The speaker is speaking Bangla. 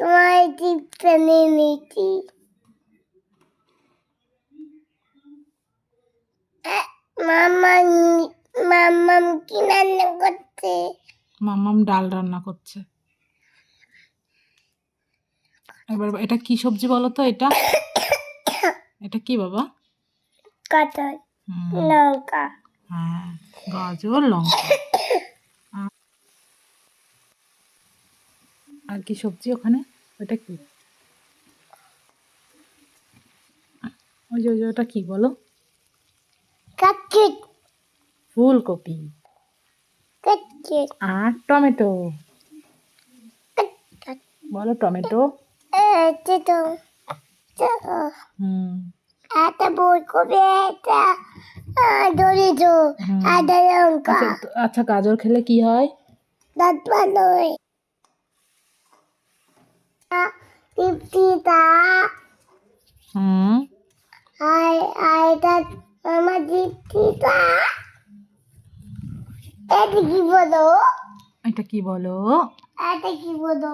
তোমার টিপটা নিয়ে নিচ্ছি। মাম্মাম মাম্মাম কি রান্না করছে? মাম্মাম ডাল রান্না করছে। এবার এটা কি সবজি বলো তো? এটা এটা কি বাবা? কাঁঠাল, লঙ্কা। হ্যাঁ, গাজর, লঙ্কা। আর কি সবজি ওখানে? ওটা কি? ওই যে ওটা কি বলো? কাঁচি ফুলকপি কাঁচি আর টমেটো। বলো টমেটো। তো একটা ফুলকপি, একটা টমেটো, আদা লঙ্কা। আচ্ছা, গাজর খেলে কি হয়? দাঁত ভালো হয়। টিপটিটা এটা আমার টিপটিটা। এটা কি বলো? এটা কি বলো? এটা কি বলো?